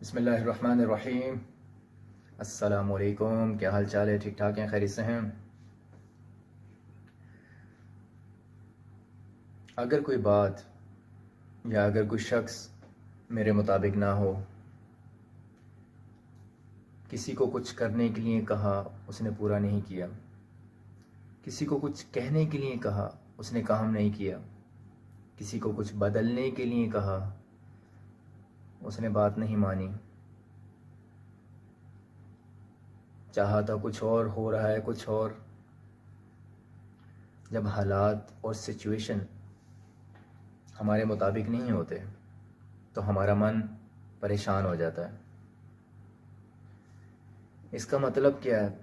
बिस्मिल्लाहिर्रहमानिर्रहीम। अस्सलामुअलैकुम। क्या हाल चाल है? ठीक ठाक हैं? खैरियत से हैं? अगर कोई बात या अगर कोई शख्स मेरे मुताबिक ना हो, किसी को कुछ करने के लिए कहा, उसने पूरा नहीं किया, किसी को कुछ कहने के लिए कहा, उसने काम नहीं किया, किसी को कुछ बदलने के लिए कहा, उसने बात नहीं मानी, चाहा था कुछ और, हो रहा है कुछ और। जब हालात और सिचुएशन हमारे मुताबिक नहीं होते तो हमारा मन परेशान हो जाता है। इसका मतलब क्या है?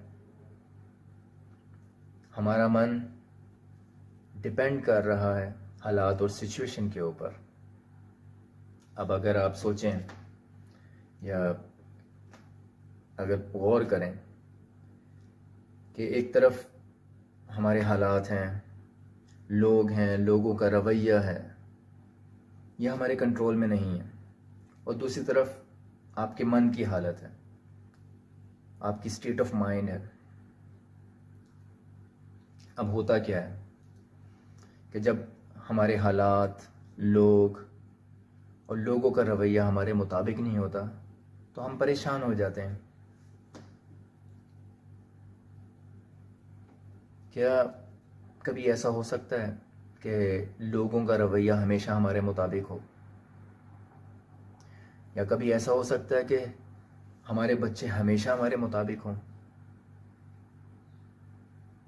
हमारा मन डिपेंड कर रहा है हालात और सिचुएशन के ऊपर। अब अगर आप सोचें या अगर गौर करें कि एक तरफ हमारे हालात हैं, लोग हैं, लोगों का रवैया है, यह हमारे कंट्रोल में नहीं है, और दूसरी तरफ आपके मन की हालत है, आपकी स्टेट ऑफ माइंड है। अब होता क्या है कि जब हमारे हालात, लोग और लोगों का रवैया हमारे मुताबिक नहीं होता तो हम परेशान हो जाते हैं। क्या कभी ऐसा हो सकता है कि लोगों का रवैया हमेशा हमारे मुताबिक हो? या कभी ऐसा हो सकता है कि हमारे बच्चे हमेशा हमारे मुताबिक हों?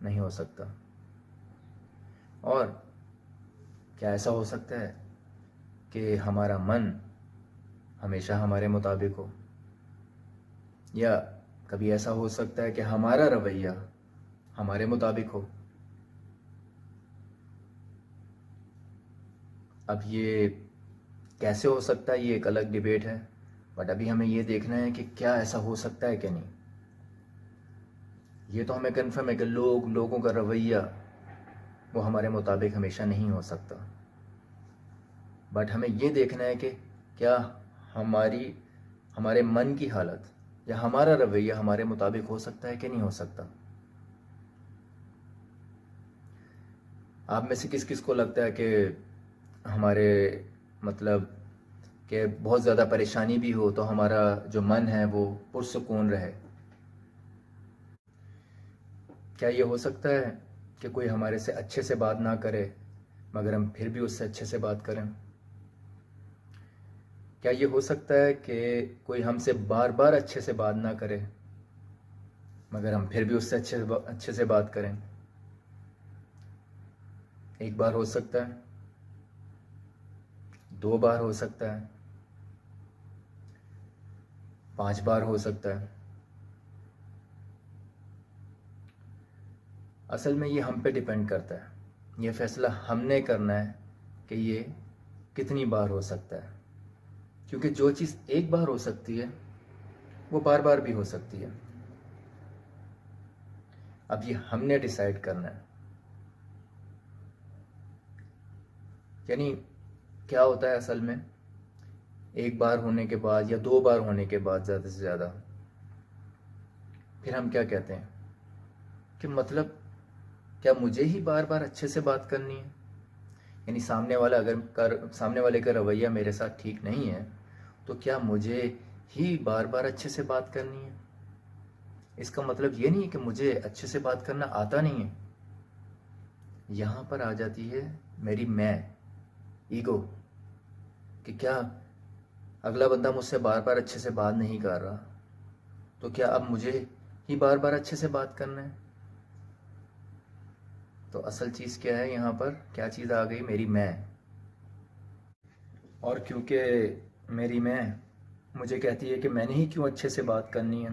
नहीं हो सकता। और क्या ऐसा हो सकता है कि हमारा मन हमेशा हमारे मुताबिक हो? या कभी ऐसा हो सकता है कि हमारा रवैया हमारे मुताबिक हो? अब ये कैसे हो सकता है, ये एक अलग डिबेट है, बट अभी हमें ये देखना है कि क्या ऐसा हो सकता है कि नहीं। ये तो हमें कन्फर्म है कि लोगों का रवैया वो हमारे मुताबिक हमेशा नहीं हो सकता, बट हमें ये देखना है कि क्या हमारे मन की हालत या हमारा रवैया हमारे मुताबिक हो सकता है कि नहीं हो सकता। आप में से किस किस को लगता है कि हमारे मतलब कि बहुत ज़्यादा परेशानी भी हो तो हमारा जो मन है वो पुरसुकून रहे? क्या ये हो सकता है कि कोई हमारे से अच्छे से बात ना करे मगर हम फिर भी उससे अच्छे से बात करें? क्या ये हो सकता है कि कोई हमसे बार बार अच्छे से बात ना करे मगर हम फिर भी उससे अच्छे से बात करें? एक बार हो सकता है, 2 बार हो सकता है, 5 बार हो सकता है। असल में ये हम पे डिपेंड करता है। ये फैसला हमने करना है कि ये कितनी बार हो सकता है, क्योंकि जो चीज़ एक बार हो सकती है वो बार बार भी हो सकती है। अब ये हमने डिसाइड करना है। यानी क्या होता है असल में, एक बार होने के बाद या 2 बार होने के बाद ज़्यादा से ज़्यादा फिर हम क्या कहते हैं कि मतलब क्या मुझे ही बार बार अच्छे से बात करनी है? यानी सामने वाले का रवैया मेरे साथ ठीक नहीं है तो क्या मुझे ही बार बार अच्छे से बात करनी है? इसका मतलब ये नहीं है कि मुझे अच्छे से बात करना आता नहीं है। यहाँ पर आ जाती है मेरी मैं, ईगो, कि क्या अगला बंदा मुझसे बार बार अच्छे से बात नहीं कर रहा तो क्या अब मुझे ही बार बार अच्छे से बात करना है? तो असल चीज़ क्या है यहाँ पर? क्या चीज़ आ गई? मेरी मैं। और क्योंकि मेरी मैं मुझे कहती है कि मैंने ही क्यों अच्छे से बात करनी है,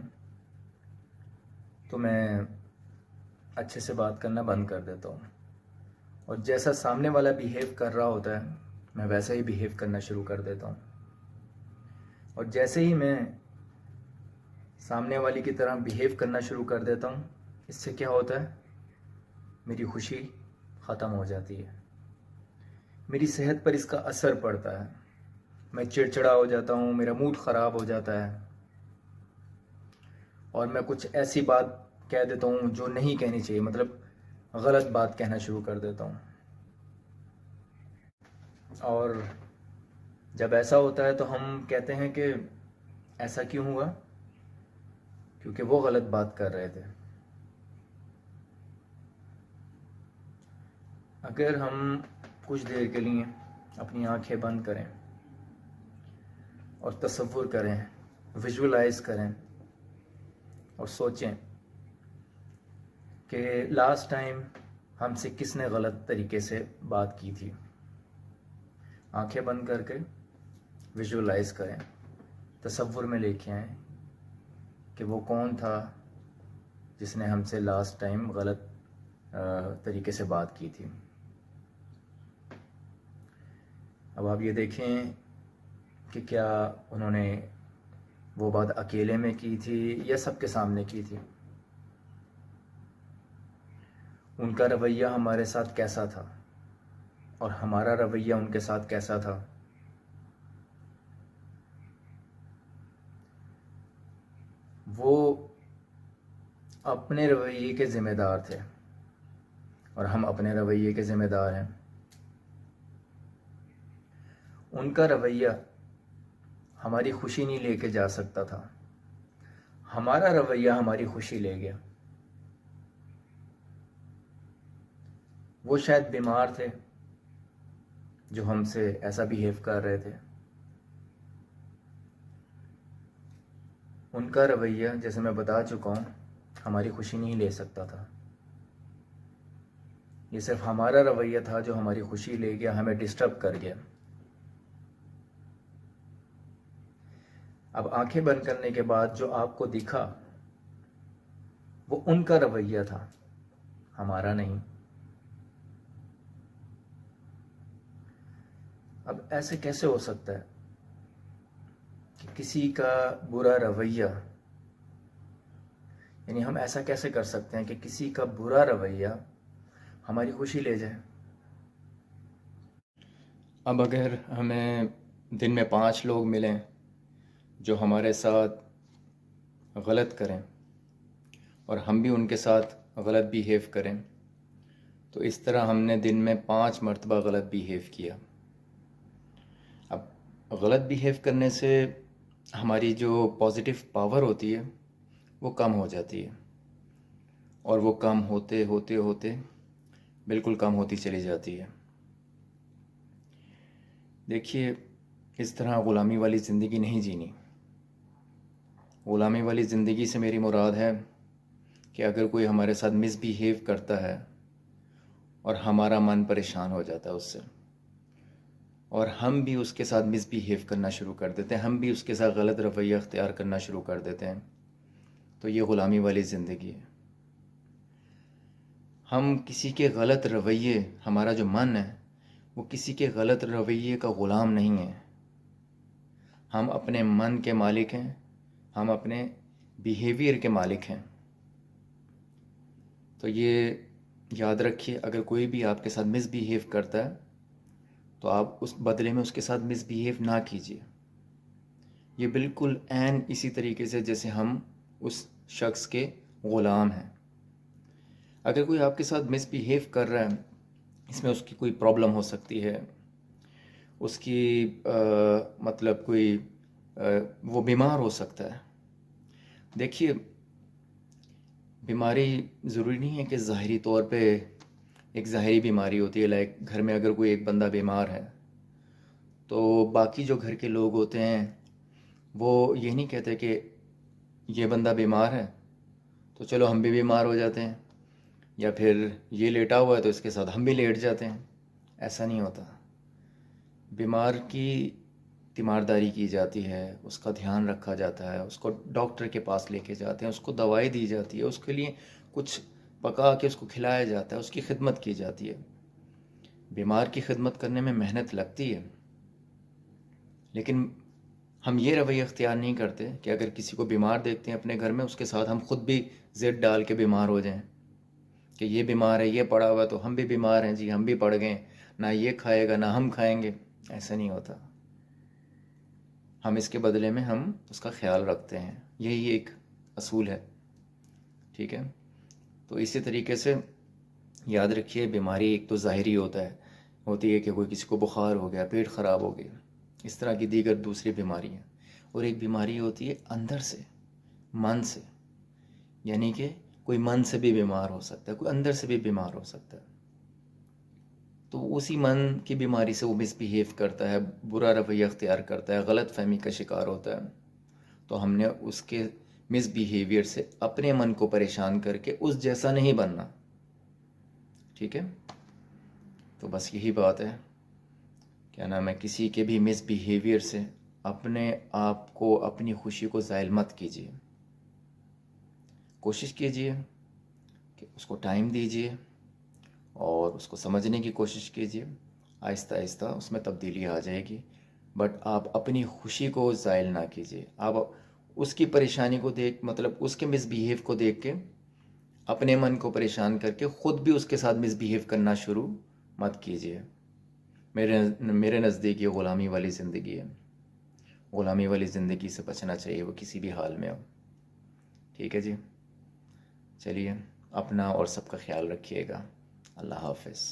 तो मैं अच्छे से बात करना बंद कर देता हूँ। और जैसा सामने वाला बिहेव कर रहा होता है मैं वैसा ही बिहेव करना शुरू कर देता हूँ। और जैसे ही मैं सामने वाली की तरह बिहेव करना शुरू कर देता हूँ, इससे क्या होता है? मेरी खुशी ख़त्म हो जाती है, मेरी सेहत पर इसका असर पड़ता है। मैं चिड़चिड़ा हो जाता हूँ, मेरा मूड ख़राब हो जाता है और मैं कुछ ऐसी बात कह देता हूँ जो नहीं कहनी चाहिए, मतलब गलत बात कहना शुरू कर देता हूँ। और जब ऐसा होता है तो हम कहते हैं कि ऐसा क्यों हुआ, क्योंकि वो गलत बात कर रहे थे। अगर हम कुछ देर के लिए अपनी आंखें बंद करें और तसव्वुर करें, विजुअलाइज करें और सोचें कि लास्ट टाइम हमसे किसने गलत तरीके से बात की थी, आंखें बंद करके विजुअलाइज करें, तसव्वुर में लेके आएं कि वो कौन था जिसने हमसे लास्ट टाइम गलत तरीके से बात की थी। अब आप ये देखें कि क्या उन्होंने वो बात अकेले में की थी या सबके सामने की थी। उनका रवैया हमारे साथ कैसा था और हमारा रवैया उनके साथ कैसा था। वो अपने रवैये के ज़िम्मेदार थे और हम अपने रवैये के ज़िम्मेदार हैं। उनका रवैया हमारी खुशी नहीं लेके जा सकता था, हमारा रवैया हमारी खुशी ले गया। वो शायद बीमार थे जो हमसे ऐसा बिहेव कर रहे थे। उनका रवैया, जैसे मैं बता चुका हूँ, हमारी खुशी नहीं ले सकता था। ये सिर्फ हमारा रवैया था जो हमारी खुशी ले गया, हमें डिस्टर्ब कर गया। अब आंखें बंद करने के बाद जो आपको दिखा वो उनका रवैया था, हमारा नहीं। अब ऐसे कैसे हो सकता है कि किसी का बुरा रवैया, यानी हम ऐसा कैसे कर सकते हैं कि किसी का बुरा रवैया हमारी खुशी ले जाए। अब अगर हमें दिन में 5 लोग मिलें जो हमारे साथ गलत करें और हम भी उनके साथ गलत बिहेव करें, तो इस तरह हमने दिन में 5 मरतबा गलत बिहेव किया। अब गलत बिहेव करने से हमारी जो पॉजिटिव पावर होती है वो कम हो जाती है और वो कम होते होते होते बिल्कुल कम होती चली जाती है। देखिए, इस तरह ग़ुलामी वाली ज़िंदगी नहीं जीनी। ग़ुलामी वाली ज़िंदगी से मेरी मुराद है कि अगर कोई हमारे साथ मिसबिहेव करता है और हमारा मन परेशान हो जाता है उससे और हम भी उसके साथ मिसबिहेव करना शुरू कर देते हैं, हम भी उसके साथ गलत रवैया अख्तियार करना शुरू कर देते हैं, तो ये ग़ुलामी वाली ज़िंदगी है। हम किसी के गलत रवैये, हमारा जो मन है वो किसी के गलत रवैये का ग़ुलाम नहीं है। हम अपने मन के मालिक हैं, हम अपने बिहेवियर के मालिक हैं। तो ये याद रखिए, अगर कोई भी आपके साथ मिसबिहेव करता है तो आप उस बदले में उसके साथ मिसबिहेव ना कीजिए। ये बिल्कुल ऐन इसी तरीके से जैसे हम उस शख्स के ग़ुलाम हैं। अगर कोई आपके साथ मिसबिहेव कर रहा है, इसमें उसकी कोई प्रॉब्लम हो सकती है, उसकी मतलब कोई वो बीमार हो सकता है। देखिए, बीमारी ज़रूरी नहीं है कि ज़ाहिरी तौर पे एक ज़ाहिरी बीमारी होती है। लाइक घर में अगर कोई एक बंदा बीमार है तो बाकी जो घर के लोग होते हैं वो ये नहीं कहते कि ये बंदा बीमार है तो चलो हम भी बीमार हो जाते हैं, या फिर ये लेटा हुआ है तो इसके साथ हम भी लेट जाते हैं। ऐसा नहीं होता। बीमार की तीमारदारी की जाती है, उसका ध्यान रखा जाता है, उसको डॉक्टर के पास लेके जाते हैं, उसको दवाई दी जाती है, उसके लिए कुछ पका के उसको खिलाया जाता है, उसकी खिदमत की जाती है। बीमार की खिदमत करने में मेहनत लगती है, लेकिन हम ये रवैया अख्तियार नहीं करते कि अगर किसी को बीमार देखते हैं अपने घर में, उसके साथ हम खुद भी ज़िद डाल के बीमार हो जाएं कि ये बीमार है, ये पड़ा हुआ तो हम भी बीमार हैं जी, हम भी पड़ गए, ना ये खाएगा ना हम खाएंगे। ऐसा नहीं होता। हम इसके बदले में हम उसका ख्याल रखते हैं। यही एक असूल है, ठीक है। तो इसी तरीके से याद रखिए, बीमारी एक तो ज़ाहिरी होती है कि कोई किसी को बुखार हो गया, पेट ख़राब हो गया, इस तरह की दीगर दूसरी बीमारियाँ। और एक बीमारी होती है अंदर से, मन से, यानी कि कोई मन से भी बीमार हो सकता है, कोई अंदर से भी बीमार हो सकता है। तो उसी मन की बीमारी से वो मिसबिहेव करता है, बुरा रवैया अख्तियार करता है, गलत फहमी का शिकार होता है। तो हमने उसके मिसबिहेवियर से अपने मन को परेशान करके उस जैसा नहीं बनना, ठीक है। तो बस यही बात है, क्या नाम है, किसी के भी मिसबिहेवियर से अपने आप को, अपनी खुशी को ज़ायल मत कीजिए। कोशिश कीजिए कि उसको टाइम दीजिए और उसको समझने की कोशिश कीजिए। आहिस्ता आहिस्ता उसमें तब्दीली आ जाएगी। बट आप अपनी खुशी को ज़ायल ना कीजिए। आप उसकी परेशानी को मतलब उसके मिसबिहेव को देख के अपने मन को परेशान करके ख़ुद भी उसके साथ मिसबिहेव करना शुरू मत कीजिए। मेरे नज़दीक ये ग़ुलामी वाली ज़िंदगी है। ग़ुलामी वाली ज़िंदगी से बचना चाहिए, वो किसी भी हाल में हो। ठीक है जी, चलिए, अपना और सबका ख्याल रखिएगा। अल्लाह हाफ़िज़।